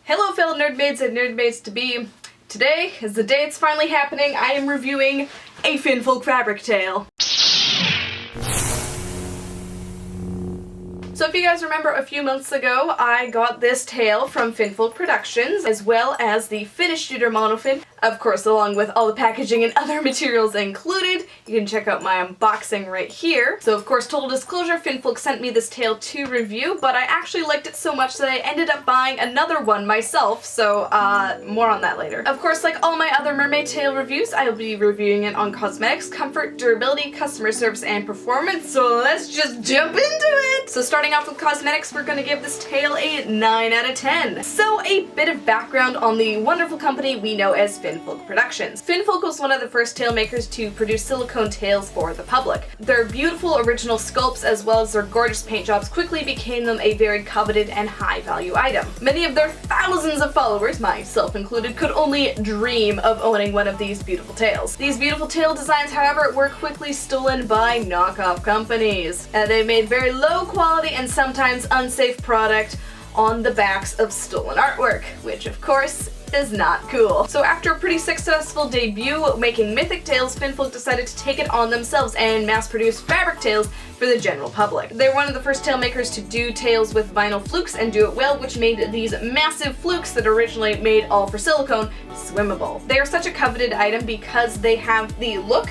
Hello fellow Nerdmaids and Nerdmaids-to-be. Today is the day it's finally happening. I am reviewing a FinFolk fabric tale. So if you guys remember, a few months ago I got this tale from FinFolk Productions, as well as the finished shooter monofin, of course along with all the packaging and other materials included. You can check out my unboxing right here. So of course, total disclosure, FinFolk sent me this tale to review, but I actually liked it so much that I ended up buying another one myself, so more on that later. Of course, like all my other mermaid tale reviews, I will be reviewing it on cosmetics, comfort, durability, customer service, and performance, so let's just jump into it! So starting off with cosmetics, we're gonna give this tale a 9 out of 10. So a bit of background on the wonderful company we know as FinFolk Productions. FinFolk was one of the first tale makers to produce silicone tales for the public. Their beautiful original sculpts as well as their gorgeous paint jobs quickly became them a very coveted and high value item. Many of their thousands of followers, myself included, could only dream of owning one of these beautiful tales. These beautiful tale designs, however, were quickly stolen by knockoff companies. They made very low quality and sometimes unsafe product on the backs of stolen artwork, which of course is not cool. So after a pretty successful debut making mythic tales, FinFolk decided to take it on themselves and mass produce fabric tales for the general public. They were one of the first tale makers to do tales with vinyl flukes and do it well, which made these massive flukes that originally made all for silicone swimmable. They are such a coveted item because they have the look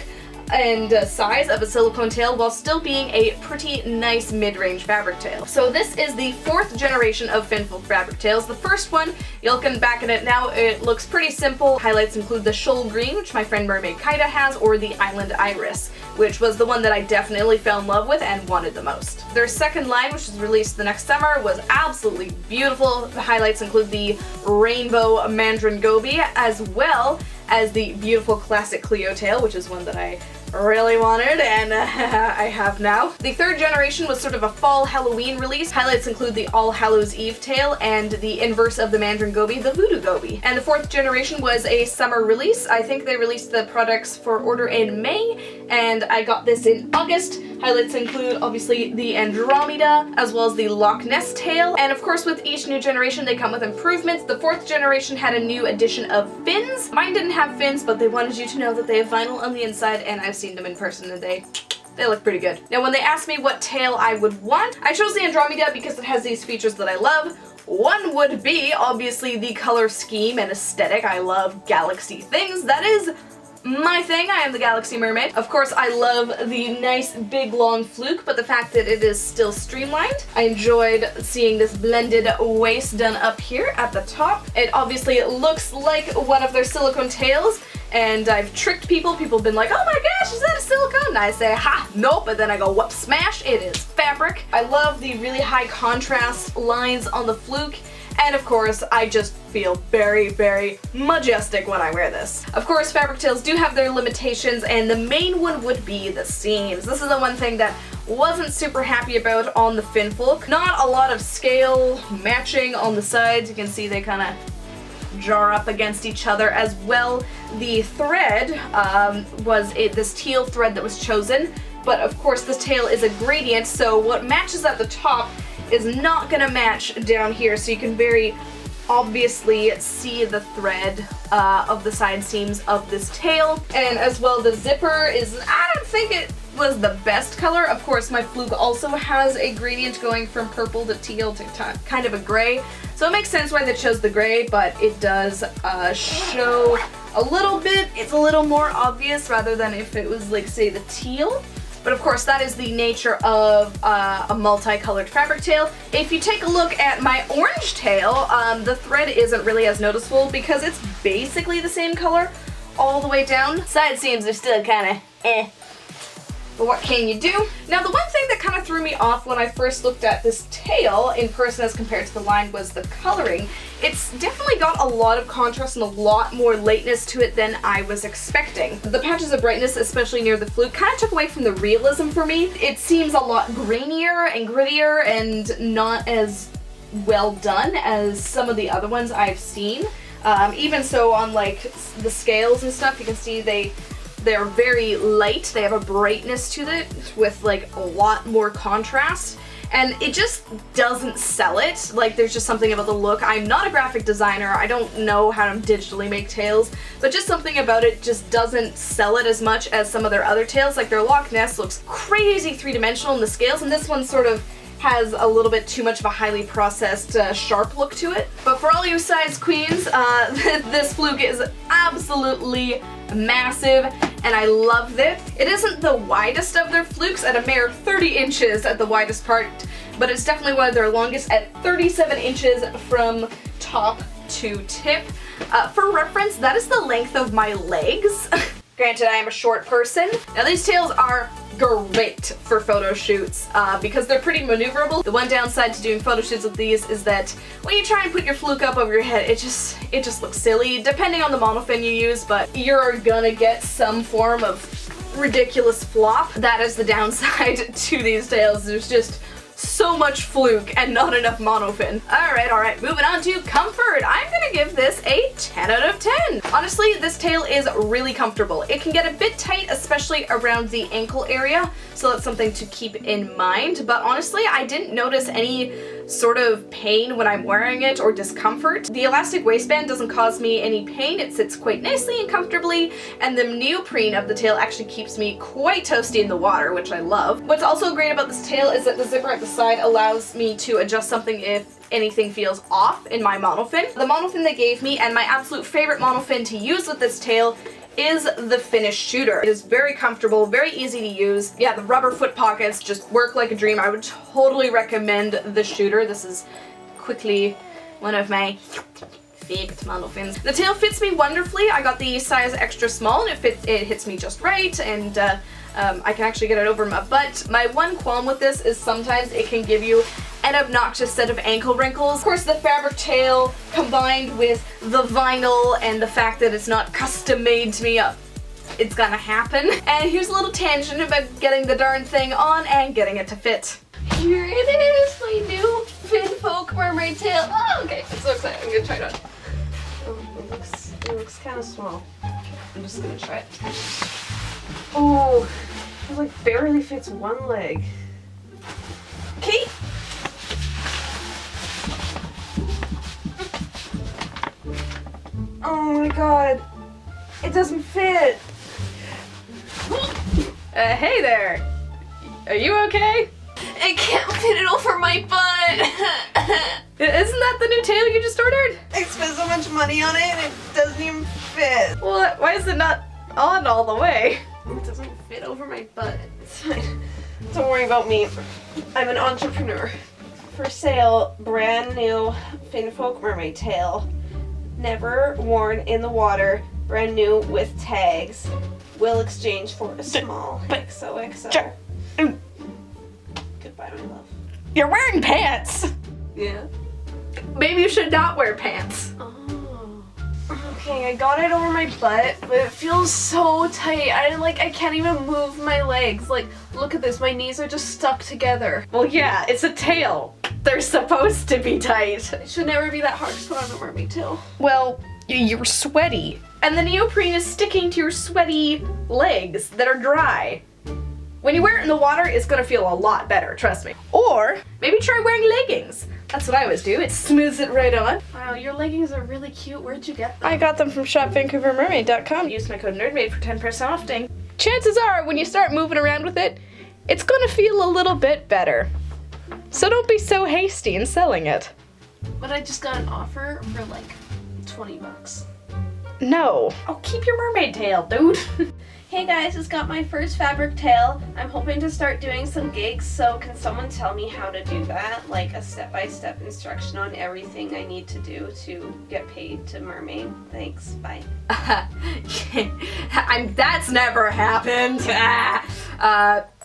and size of a silicone tail while still being a pretty nice mid-range fabric tail. So this is the 4th generation of FinFolk fabric tails. The first one, you're looking back at it now, it looks pretty simple. Highlights include the shoal green, which my friend MermagicCon has, or the island iris, which was the one that I definitely fell in love with and wanted the most. Their second line, which was released the next summer, was absolutely beautiful. The highlights include the rainbow mandarin goby, as well as the beautiful classic Cleo tail, which is one that I really wanted and I have now. The 3rd generation was sort of a fall Halloween release. Highlights include the All Hallows Eve tail and the inverse of the mandarin goby, the voodoo goby. And the 4th generation was a summer release. I think they released the products for order in May and I got this in August. Highlights include obviously the Andromeda as well as the Loch Ness tail, and of course with each new generation they come with improvements. The 4th generation had a new addition of fins. Mine didn't have fins, but they wanted you to know that they have vinyl on the inside, and I've seen them in person and they look pretty good. Now when they asked me what tail I would want, I chose the Andromeda because it has these features that I love. One would be obviously the color scheme and aesthetic. I love galaxy things. That is my thing. I am the Galaxy Mermaid. Of course, I love the nice big long fluke, but the fact that it is still streamlined. I enjoyed seeing this blended waist done up here at the top. It obviously looks like one of their silicone tails, and I've tricked people. People have been like, oh my gosh, is that a silicone? And I say, ha, nope, but then I go, whoop, smash, it is fabric. I love the really high contrast lines on the fluke. And of course, I just feel very, very majestic when I wear this. Of course, fabric tails do have their limitations, and the main one would be the seams. This is the one thing that wasn't super happy about on the FinFolk. Not a lot of scale matching on the sides. You can see they kind of jar up against each other as well. The thread was this teal thread that was chosen, but of course this tail is a gradient, so what matches at the top is not gonna match down here, so you can very obviously see the thread of the side seams of this tail. And as well, the zipper is, I don't think it was the best color. Of course, my fluke also has a gradient going from purple to teal to kind of a gray, so it makes sense why they chose the gray, but it does show a little bit. It's a little more obvious rather than if it was like, say, the teal. But of course, that is the nature of a multicolored fabric tail. If you take a look at my orange tail, the thread isn't really as noticeable because it's basically the same color all the way down. Side seams are still kind of eh. But what can you do? Now, the one thing that kind of threw me off when I first looked at this tail in person as compared to the line was the coloring. It's definitely got a lot of contrast and a lot more lightness to it than I was expecting. The patches of brightness, especially near the fluke, kind of took away from the realism for me. It seems a lot grainier and grittier and not as well done as some of the other ones I've seen. Even so, on like the scales and stuff, you can see they're very light. They have a brightness to it with like a lot more contrast. and it just doesn't sell it. Like, there's just something about the look. I'm not a graphic designer, I don't know how to digitally make tails, but just something about it just doesn't sell it as much as some of their other tails. Like, their Loch Ness looks crazy three-dimensional in the scales, and this one sort of has a little bit too much of a highly processed, sharp look to it. But for all you size queens, this fluke is absolutely massive, and I love it. It isn't the widest of their flukes at a mere 30 inches at the widest part, but it's definitely one of their longest at 37 inches from top to tip. For reference, that is the length of my legs. Granted, I am a short person. Now, these tails are great for photo shoots because they're pretty maneuverable. The one downside to doing photo shoots with these is that when you try and put your fluke up over your head, it just looks silly, depending on the monofin you use, but you're gonna get some form of ridiculous flop. That is the downside to these tails. There's just so much fluke and not enough monofin. Alright, moving on to comfort. I'm gonna give this a 10 out of 10. Honestly, this tail is really comfortable. It can get a bit tight, especially around the ankle area, so that's something to keep in mind, but honestly, I didn't notice any sort of pain when I'm wearing it or discomfort. The elastic waistband doesn't cause me any pain. It sits quite nicely and comfortably, and the neoprene of the tail actually keeps me quite toasty in the water, which I love. What's also great about this tail is that the zipper at the side allows me to adjust something if anything feels off in my monofin. The monofin they gave me, and my absolute favorite monofin to use with this tail, is the Finish Shooter. It is very comfortable, very easy to use. Yeah, the rubber foot pockets just work like a dream. I would totally recommend the Shooter. This is quickly one of my favorite monofins. The tail fits me wonderfully. I got the size extra small, and it hits me just right, and I can actually get it over my butt. My one qualm with this is sometimes it can give you an obnoxious set of ankle wrinkles. Of course, the fabric tail combined with the vinyl and the fact that it's not custom made to me, it's gonna happen. And here's a little tangent about getting the darn thing on and getting it to fit. Here it is, my new FinFolk mermaid tail. Oh, okay, I'm so excited. I'm gonna try it on. Oh, it looks kind of small. I'm just gonna try it. Oh, it like barely fits one leg. Okay. Oh my god, it doesn't fit. Hey there. Are you okay? I can't fit it over my butt. Isn't that the new tail you just ordered? I spent so much money on it and it doesn't even fit. Well, why is it not on all the way? It doesn't fit over my butt. It's fine. Don't worry about me. I'm an entrepreneur. For sale, brand new FinFolk mermaid tail. Never worn in the water. Brand new with tags. Will exchange for a small XOXO. Goodbye, my love. You're wearing pants! Yeah. Maybe you should not wear pants. Oh. Okay, I got it over my butt, but it feels so tight. I can't even move my legs. Like, look at this, my knees are just stuck together. Well, yeah, it's a tail. They're supposed to be tight. It should never be that hard to put on a mermaid tail. Well, you're sweaty. And the neoprene is sticking to your sweaty legs that are dry. When you wear it in the water, it's gonna feel a lot better, trust me. Or maybe try wearing leggings. That's what I always do. It smooths it right on. Wow, your leggings are really cute. Where'd you get them? I got them from shopvancouvermermaid.com. Use my code Nerdmaid for 10% off. Dang. Chances are, when you start moving around with it, it's gonna feel a little bit better. So don't be so hasty in selling it. But I just got an offer for like 20 bucks. No. Oh, keep your mermaid tail, dude. Hey guys, just got my first fabric tail. I'm hoping to start doing some gigs, so can someone tell me how to do that? Like a step-by-step instruction on everything I need to do to get paid to mermaid. Thanks, bye. That's never happened.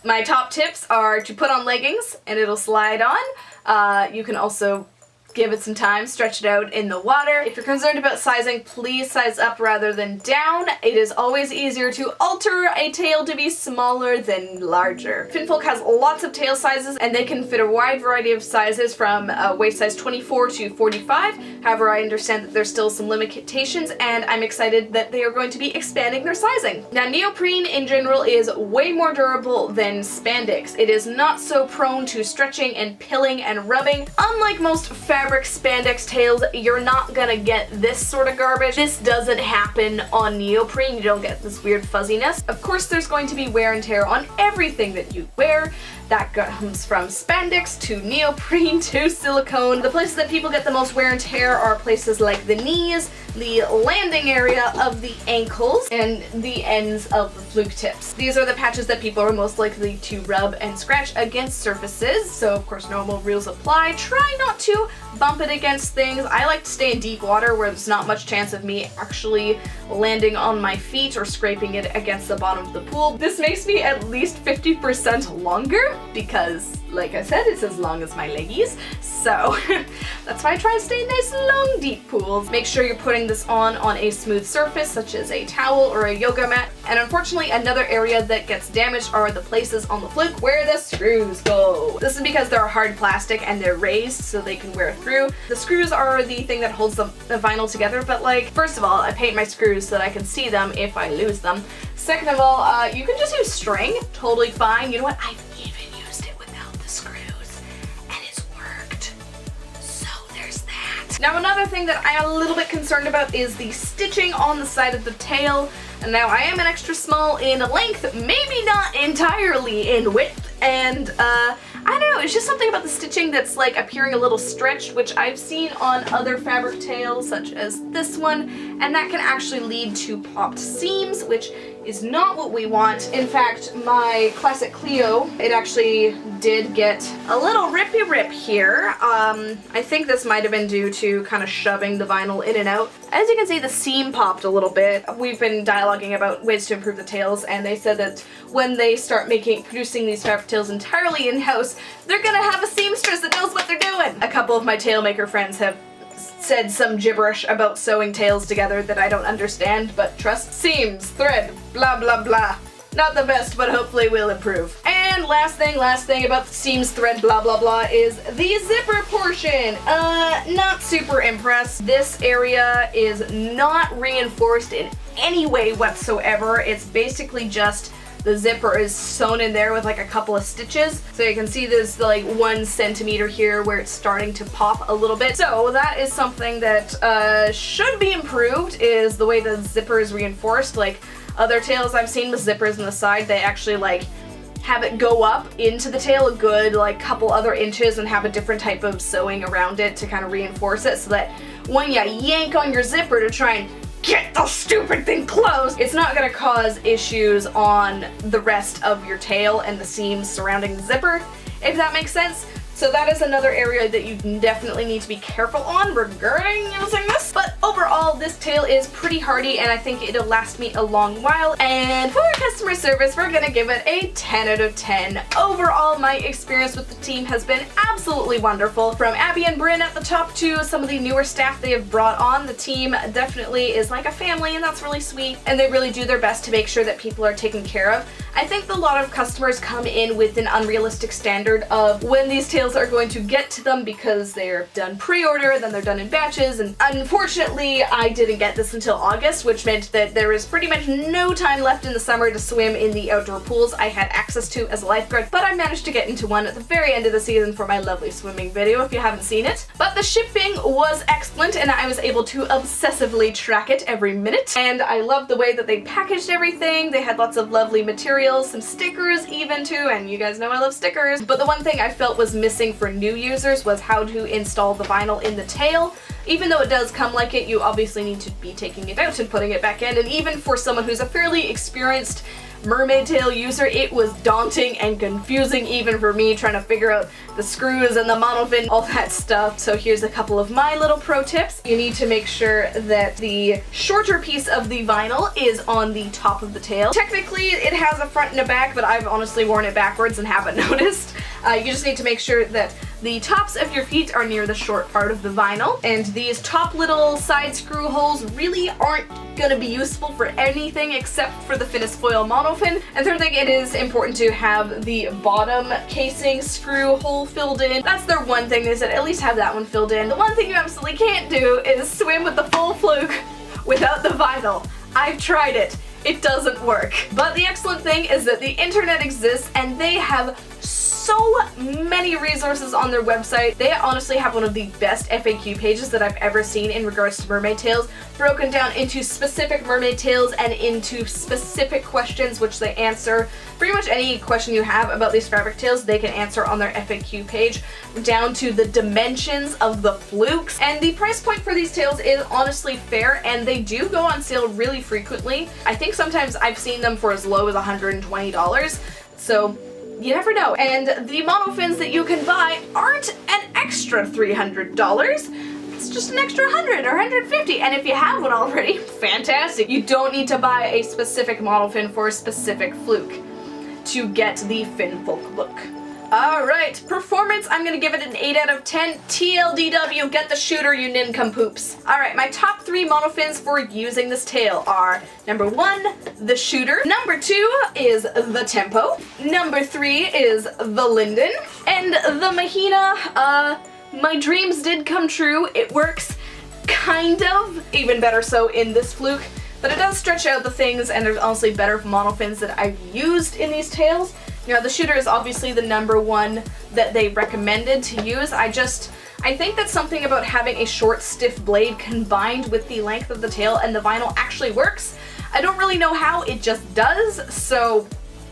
My top tips are to put on leggings and it'll slide on. You can also Give it some time, stretch it out in the water. If you're concerned about sizing, please size up rather than down. It is always easier to alter a tail to be smaller than larger. FinFolk has lots of tail sizes and they can fit a wide variety of sizes from waist size 24 to 45. However, I understand that there's still some limitations and I'm excited that they are going to be expanding their sizing. Now, neoprene in general is way more durable than spandex. It is not so prone to stretching and pilling and rubbing. Unlike most fabric spandex tails, you're not gonna get this sort of garbage. This doesn't happen on neoprene. You don't get this weird fuzziness. Of course, there's going to be wear and tear on everything that you wear. That comes from spandex to neoprene to silicone. The places that people get the most wear and tear are places like the knees, the landing area of the ankles, and the ends of the fluke tips. These are the patches that people are most likely to rub and scratch against surfaces, so of course normal rules apply. Try not to bump it against things. I like to stay in deep water where there's not much chance of me actually landing on my feet or scraping it against the bottom of the pool. This makes me at least 50% longer because, like I said, it's as long as my leggies. So that's why I try to stay in nice long deep pools. Make sure you're putting this on a smooth surface such as a towel or a yoga mat. And unfortunately, another area that gets damaged are the places on the fluke where the screws go. This is because they're hard plastic and they're raised so they can wear through. The screws are the thing that holds the vinyl together, but like, first of all, I paint my screws so that I can see them if I lose them. Second of all, you can just use string, totally fine. You know what? I've even used it without the screws and it's worked. So there's that. Now, another thing that I am a little bit concerned about is the stitching on the side of the tail. And now I am an extra small in length, maybe not entirely in width, and I don't know, it's just something about the stitching that's like appearing a little stretched, which I've seen on other fabric tails such as this one, and that can actually lead to popped seams, which is not what we want. In fact, my classic Clio, it actually did get a little rippy rip here. I think this might have been due to kind of shoving the vinyl in and out. As you can see, the seam popped a little bit. We've been dialoguing about ways to improve the tails, and they said that when they start producing these fabric tails entirely in-house, they're gonna have a seamstress that knows what they're doing. A couple of my tail maker friends have said some gibberish about sewing tails together that I don't understand, but trust, seams, thread, blah blah blah. Not the best, but hopefully will improve. And last thing about the seams, thread, blah blah blah is the zipper portion. Not super impressed. This area is not reinforced in any way whatsoever. It's basically just the zipper is sewn in there with like a couple of stitches. So you can see there's like 1 centimeter here where it's starting to pop a little bit. So that is something that should be improved, is the way the zipper is reinforced. Like other tails I've seen with zippers on the side, they actually like have it go up into the tail a good like couple other inches and have a different type of sewing around it to kind of reinforce it so that when you yank on your zipper to try and get the stupid thing closed, it's not going to cause issues on the rest of your tail and the seams surrounding the zipper, if that makes sense. So that is another area that you definitely need to be careful on regarding using this. But overall, this tail is pretty hardy and I think it'll last me a long while. And for customer service, we're gonna give it a 10 out of 10. Overall, my experience with the team has been absolutely wonderful. From Abby and Bryn at the top to some of the newer staff they have brought on, the team definitely is like a family and that's really sweet. And they really do their best to make sure that people are taken care of. I think a lot of customers come in with an unrealistic standard of when these tails are going to get to them because they're done pre-order, then they're done in batches, and unfortunately I didn't get this until August, which meant that there is pretty much no time left in the summer to swim in the outdoor pools I had access to as a lifeguard, but I managed to get into one at the very end of the season for my lovely swimming video if you haven't seen it. But the shipping was excellent and I was able to obsessively track it every minute, and I loved the way that they packaged everything. They had lots of lovely materials, some stickers even too, and you guys know I love stickers. But the one thing I felt was missing for new users was how to install the vinyl in the tail. Even though it does come like it, you obviously need to be taking it out and putting it back in, and even for someone who's a fairly experienced mermaid tail user, it was daunting and confusing even for me trying to figure out the screws and the monofin, all that stuff. So here's a couple of my little pro tips. You need to make sure that the shorter piece of the vinyl is on the top of the tail. Technically it has a front and a back, but I've honestly worn it backwards and haven't noticed. You just need to make sure that The tops of your feet are near the short part of the vinyl, and these top little side screw holes really aren't gonna be useful for anything except for the finished foil monofin. And third thing, it is important to have the bottom casing screw hole filled in. That's their one thing, they said at least have that one filled in. The one thing you absolutely can't do is swim with the full fluke without the vinyl. I've tried it. It doesn't work. But the excellent thing is that the internet exists and they have so many resources on their website. They honestly have one of the best FAQ pages that I've ever seen in regards to mermaid tails, broken down into specific mermaid tails and into specific questions which they answer. Pretty much any question you have about these fabric tails they can answer on their FAQ page, down to the dimensions of the flukes. And the price point for these tails is honestly fair, and they do go on sale really frequently. I think sometimes I've seen them for as low as $120, so you never know. And the monofins that you can buy aren't an extra $300. It's just an extra $100 or $150. And if you have one already, fantastic. You don't need to buy a specific monofin for a specific fluke to get the FinFolk look. Alright, performance, I'm gonna give it an 8 out of 10. TLDW, get the shooter, you nincompoops. Alright, my top 3 monofins for using this tail are number 1, the shooter. Number 2 is the tempo. Number 3 is the linden. And the mahina, my dreams did come true. It works kind of, even better so in this fluke, but it does stretch out the things, and there's honestly better monofins that I've used in these tails. You know, the shooter is obviously the number 1 that they recommended to use. I think that something about having a short, stiff blade combined with the length of the tail and the vinyl actually works. I don't really know how, it just does, so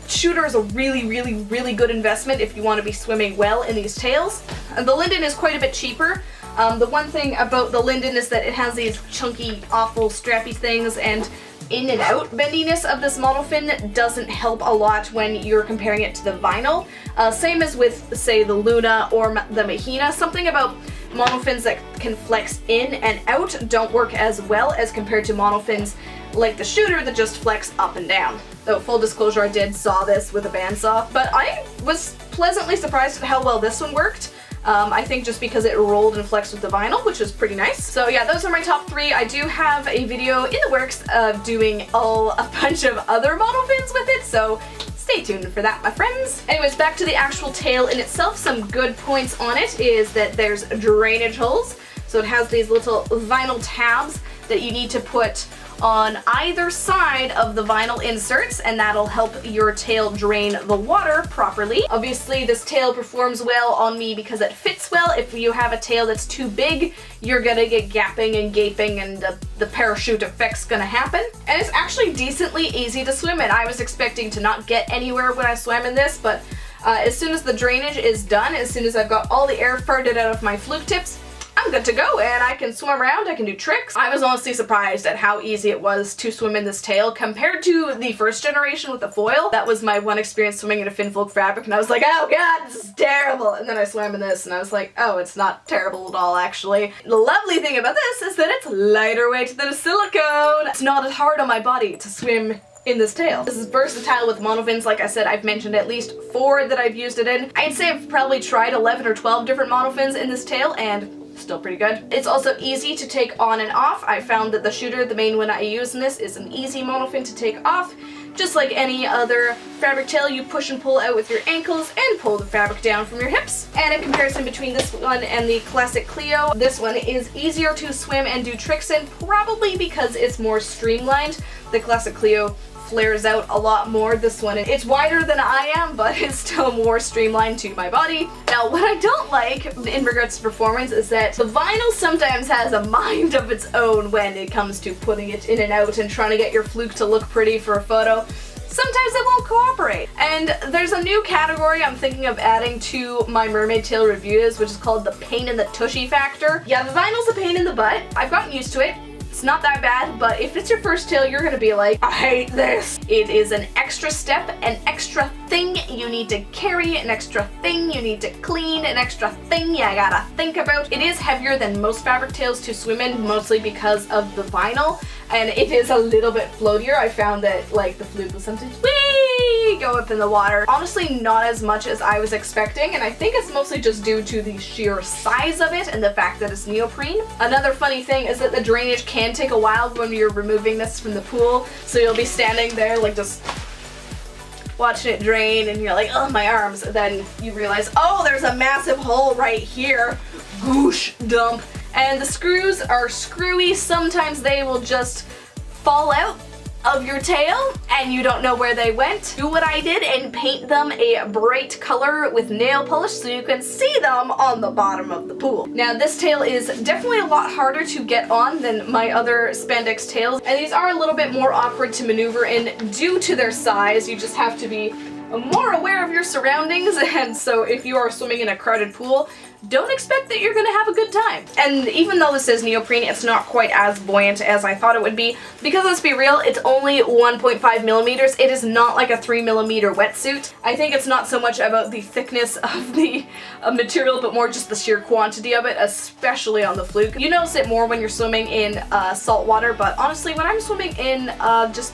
shooter is a really, really, really good investment if you want to be swimming well in these tails. And the linden is quite a bit cheaper. The one thing about the linden is that it has these chunky, awful, strappy things, and in and out bendiness of this monofin doesn't help a lot when you're comparing it to the vinyl. Same as with, say, the Luna or the Mahina. Something about monofins that can flex in and out don't work as well as compared to monofins like the shooter that just flex up and down. Though, full disclosure, I did saw this with a bandsaw, but I was pleasantly surprised at how well this one worked. I think just because it rolled and flexed with the vinyl, which is pretty nice. So yeah, those are my top 3. I do have a video in the works of doing a bunch of other monofins with it, so stay tuned for that, my friends. Anyways, back to the actual tail in itself. Some good points on it is that there's drainage holes. So it has these little vinyl tabs that you need to put on either side of the vinyl inserts, and that'll help your tail drain the water properly. Obviously, this tail performs well on me because it fits well. If you have a tail that's too big, you're gonna get gapping and gaping, and the parachute effect's gonna happen. And it's actually decently easy to swim in. I was expecting to not get anywhere when I swam in this, but as soon as the drainage is done, as soon as I've got all the air farted out of my fluke tips, I'm good to go, and I can swim around, I can do tricks. I was honestly surprised at how easy it was to swim in this tail compared to the first generation with the foil. That was my one experience swimming in a FinFolk fabric, and I was like, oh god, this is terrible. And then I swam in this, and I was like, oh, it's not terrible at all, actually. The lovely thing about this is that it's lighter weight than a silicone. It's not as hard on my body to swim in this tail. This is versatile with monofins. Like I said, I've mentioned at least 4 that I've used it in. I'd say I've probably tried 11 or 12 different monofins in this tail, and still pretty good. It's also easy to take on and off. I found that the shooter, the main one I use in this, is an easy monofin to take off. Just like any other fabric tail, you push and pull out with your ankles and pull the fabric down from your hips. And in comparison between this one and the classic Cleo, this one is easier to swim and do tricks in, probably because it's more streamlined. The classic Cleo flares out a lot more. This one, it's wider than I am, but it's still more streamlined to my body. Now, what I don't like in regards to performance is that the vinyl sometimes has a mind of its own when it comes to putting it in and out and trying to get your fluke to look pretty for a photo. Sometimes it won't cooperate. And there's a new category I'm thinking of adding to my mermaid tail reviews, which is called the pain in the tushy factor. Yeah, the vinyl's a pain in the butt. I've gotten used to it. It's not that bad, but if it's your first tail, you're gonna be like, I hate this. It is an extra step, an extra thing you need to carry, an extra thing you need to clean, an extra thing you gotta think about. It is heavier than most fabric tails to swim in, mostly because of the vinyl, and it is a little bit floatier. I found that, like, the fluke was sometimes way go up in the water. Honestly, not as much as I was expecting, and I think it's mostly just due to the sheer size of it and the fact that it's neoprene. Another funny thing is that the drainage can take a while when you're removing this from the pool, so you'll be standing there like just watching it drain and you're like, oh, my arms. And then you realize, oh, there's a massive hole right here. Goosh, dump. And the screws are screwy. Sometimes they will just fall out of your tail and you don't know where they went. Do what I did and paint them a bright color with nail polish so you can see them on the bottom of the pool. Now this tail is definitely a lot harder to get on than my other spandex tails, and these are a little bit more awkward to maneuver in due to their size. You just have to be more aware of your surroundings, and so if you are swimming in a crowded pool, don't expect that you're gonna have a good time. And even though this is neoprene, it's not quite as buoyant as I thought it would be, because let's be real, it's only 1.5 millimeters. It is not like a 3 millimeter wetsuit. I think it's not so much about the thickness of the material, but more just the sheer quantity of it, especially on the fluke. You notice it more when you're swimming in salt water, but honestly, when I'm swimming in just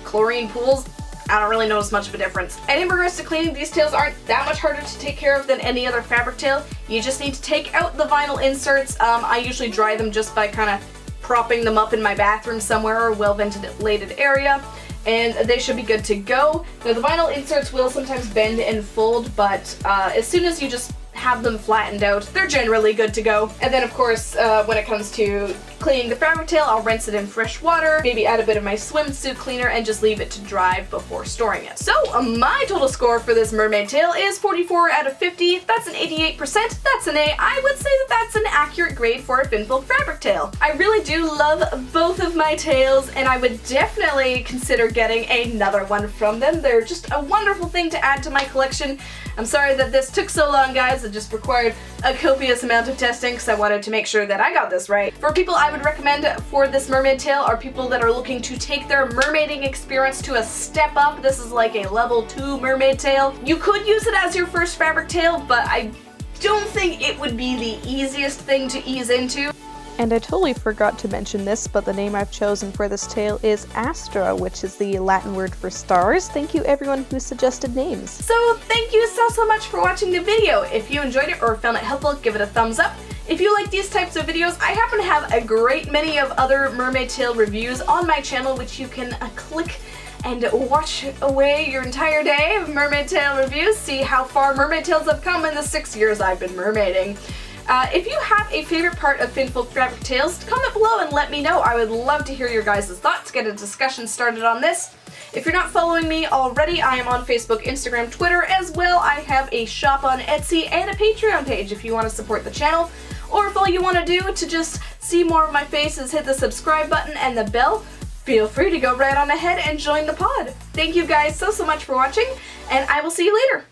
chlorine pools, I don't really notice much of a difference. And in regards to cleaning, these tails aren't that much harder to take care of than any other fabric tail. You just need to take out the vinyl inserts. I usually dry them just by kind of propping them up in my bathroom somewhere or a well-ventilated area, and they should be good to go. Now the vinyl inserts will sometimes bend and fold, but as soon as you just have them flattened out, they're generally good to go. And then of course, when it comes to cleaning the fabric tail, I'll rinse it in fresh water, maybe add a bit of my swimsuit cleaner, and just leave it to dry before storing it. So my total score for this mermaid tail is 44 out of 50. That's an 88%. That's an A. I would say that that's an accurate grade for a FinFolk fabric tail. I really do love both of my tails, and I would definitely consider getting another one from them. They're just a wonderful thing to add to my collection. I'm sorry that this took so long, guys. It just required a copious amount of testing because I wanted to make sure that I got this right. For people I would recommend for this mermaid tail are people that are looking to take their mermaiding experience to a step up. This is like a level 2 mermaid tail. You could use it as your first fabric tail, but I don't think it would be the easiest thing to ease into. And I totally forgot to mention this, but the name I've chosen for this tail is Astra, which is the Latin word for stars. Thank you everyone who suggested names. So thank you so much for watching the video. If you enjoyed it or found it helpful, give it a thumbs up. If you like these types of videos, I happen to have a great many of other mermaid tail reviews on my channel, which you can click and watch away your entire day of mermaid tail reviews. See how far mermaid tails have come in the 6 years I've been mermaiding. If you have a favorite part of FinFolk fabric tails, comment below and let me know. I would love to hear your guys' thoughts, get a discussion started on this. If you're not following me already, I am on Facebook, Instagram, Twitter as well. I have a shop on Etsy and a Patreon page if you want to support the channel. Or if all you want to do to just see more of my face is hit the subscribe button and the bell, feel free to go right on ahead and join the pod. Thank you guys so much for watching, and I will see you later.